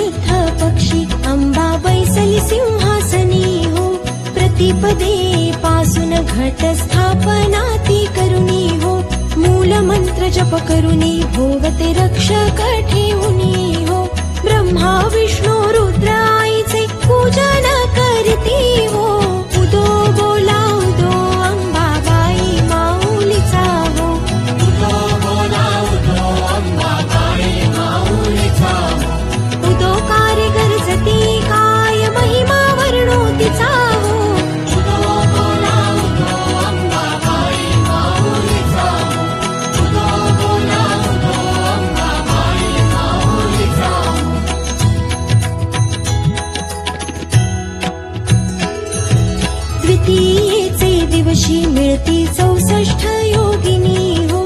शुद्ध पक्षी अंबा बैसली सिंहासनी हो. प्रतिपदे पासून घट स्थापना ती करुणी हो. मूल मंत्र जप करुणी भोगते रक्षक ठेवुनी हो. ब्रह्मा विष्णू रुद्र आईचे पूजन करती हो. उदो बोला उदो अंबाबाई माऊलीचा हो. उदो बोला उदो अंबाबाई माऊलीचा हो. उदो कार्य गरजती काय महिमा वर्णो तिचा हो. उदो बोला उदो अंबाबाई माऊलीचा हो. उदो बोला उदो अंबाबाई माऊलीचा हो. द्वितीयेचे दिवशी मिळती 64 योगिनी हो.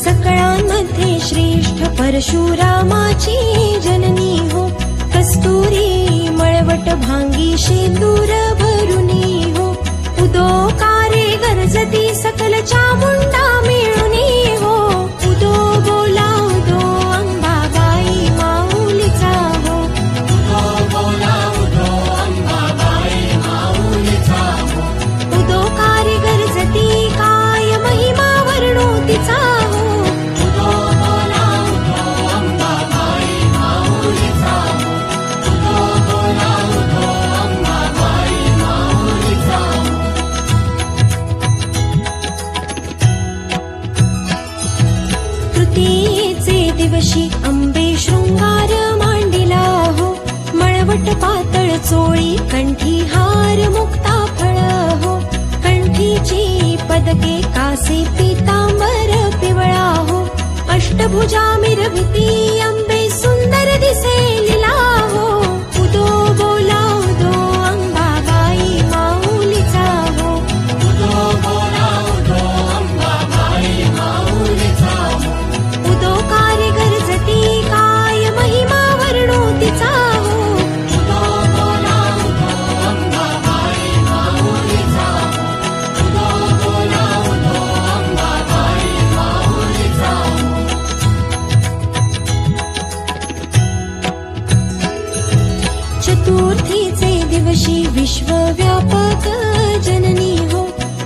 सकळांमध्ये श्रेष्ठ परशुरामाची जननी हो. कस्तुरी मळवट भांगी शेंदूर भरुनी हो. उदो कार्य गरजती सकल चामुंडा मिळुनी हो. उदो बोला उदो अंबाबाई माऊलीचा हो. उदो बोला उदो अंबाबाई माऊलीचा हो. उदो कार्य गरजती काय महिमा वर्णो तिचा हो. उदो बोला उदो अंबाबाई माऊलीचा हो. उदो बोला उदो अंबाबाई माऊलीचा हो. तृतीयेचे दिवशी अंबे शृंगार मांडिला हो. मळवट पातळ चोळी कंठी हार मुक्ता फळ हो. कंठीची पदके कासे पीतांबर पिवळा हो. अष्टभुजा मिरविती अंबे सुंदर दिसे लीला हो. उदो बोला उदो अंबाबाई माऊलीचा हो. उदो बोला उदो अंबाबाई माऊलीचा हो. उदो कार्य गरजती काय महिमा वर्णो तिचा हो. उदो बोला उदो अंबाबाई माऊलीचा हो. उदो बोला उदो अंबाबाई माऊलीचा हो. चतुर्थीचे दिवशी विश्वव्यापक जननी हो.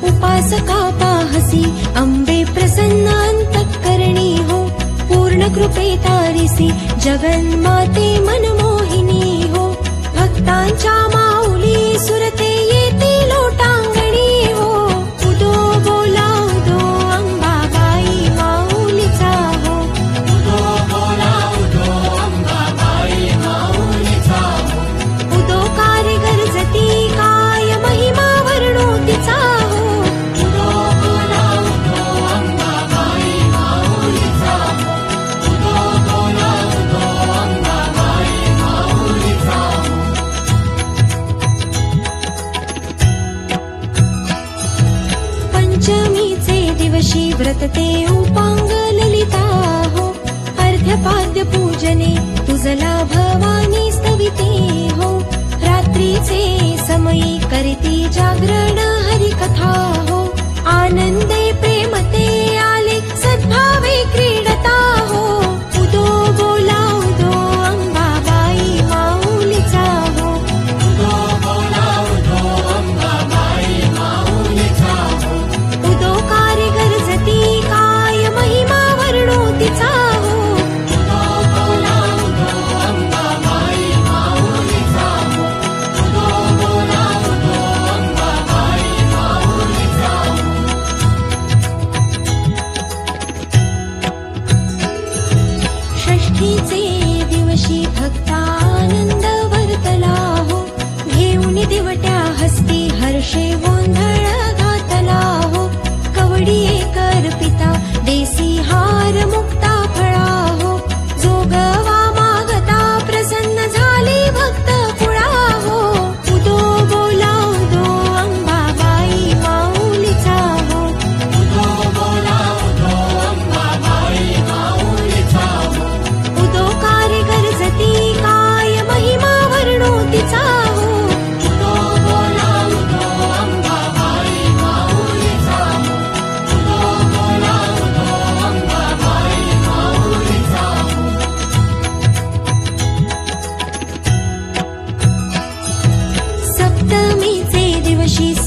उपासका पाहसी अंबे प्रसन्न अंतःकरणी हो. पूर्ण कृपे तारिसी जगन्माते मनमोहिनी हो. भक्तांच्या माऊली सुरते येती लोटांगणी हो. उदो बोला उदो अंबाबाई माऊलीचा हो. उदो बोला उदो अंबाबाई माऊलीचा हो. उदो कार्य गरजती काय महिमा वर्णो तिचा हो. उदो बोला उदो अंबाबाई माऊलीचा हो. उदो बोला उदो अंबाबाई माऊलीचा हो. पंचमीचे दिवशी व्रतते उपांग ललिता हो. अर्ध्यपाद्य पूजने तुझला भवानी स्तविते हो. रात्रीचे समयी करीती जागरण हरिकथा हो. आनंदे प्रेमते आले सद्भावे क्रीडता हो. उदो बोला उदो अंबाबाई माऊलीचा हो. उदो बोला उदो अंबाबाई माऊलीचा हो. उदो कार्य गरजती काय महिमा वर्णो तिचा हो. उदो बोला उदो अंबाबाई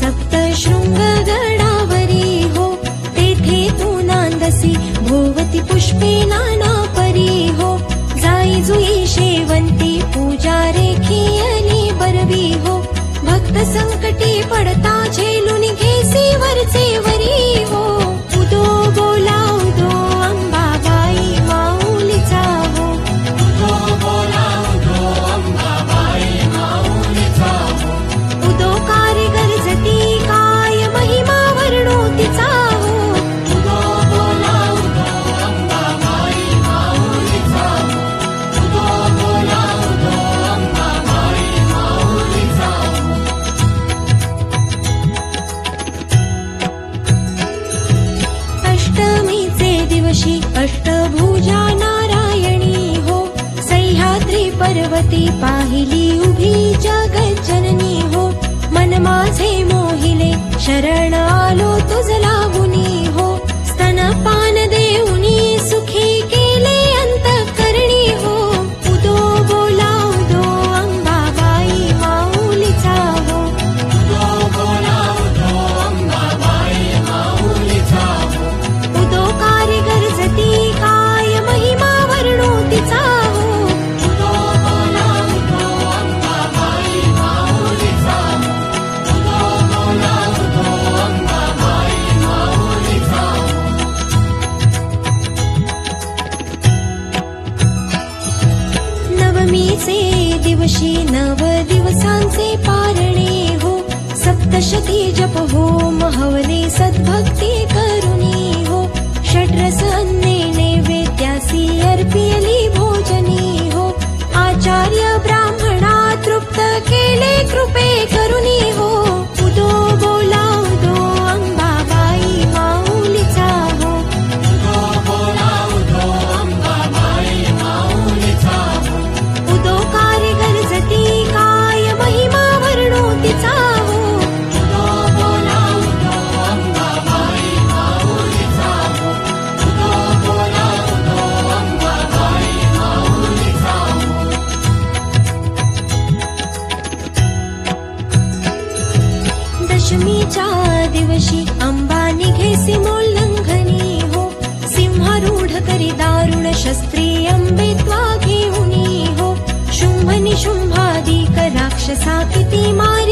सप्तशृंग गडावरी हो, तेथे तू नांदसी भोवती पुष्पे नाना परी हो. जाई जुई शेवंती पूजा रेखियली बरवी हो, भक्त संकटी पडता झेलून घेसी वरचे वरी हो. उदो बोला उदो अंबाबाई माऊलीचा हो, उदो बोला उदो अंबाबाई माऊलीचा हो. उदो कारिगर जती काय महिमा वर्णो तिचा हो. उदो बोला उदो अंबाबाई माऊलीचा हो. उदो बोला उदो अंबाबाई माऊलीचा हो. अष्टमीचे दिवशी अष्टभुजा नारायणी हो, सह्याद्री पर्वती पाहिली उभी जगज्जननी हो. मन माझे मोहिले शरण आलो तुझ लागुनी हो, स्तनपान देऊनी सुखी केले अंतःकरणी हो. उदो बोला उदो अंबाबाई माऊलीचा हो, उदो बोला उदो अंबाबाई माऊलीचा हो. उदो कारिगर जती काय महिमा वर्णो तिचा हो. उदो बोला उदो अंबाबाई माऊलीचा हो. उदो बोला उदो अंबाबाई माऊलीचा हो. नवमीचे दिवशी नव दिवसांचे पारणे हो, सप्तशती जप होम हवले सद्भक्ती करुणी हो. षड्रस अन्ने नैवेद्यासी अर्पियली भोजनी हो, आचार्य ब्राह्मणा तृप्त केले कृपे करुणी हो. उदो बोला उदो अंबाबाई माऊलीचा हो, उदो बोला उदो अंबाबाई माऊलीचा हो. उदो कारिगर जती काय महिमा वर्णो तिचा हो. उदो बोला उदो अंबाबाई माऊलीचा हो. उदो बोला उदो अंबाबाई माऊलीचा हो. दशमीच्या दिवशी अंबा निघेसी मोल्लंघनी हो, सिंहारूढ करी दारुण शस्त्री अंबे त्वा घेऊनी हो. शुंभ निशुंभादिक राक्षसा किती माय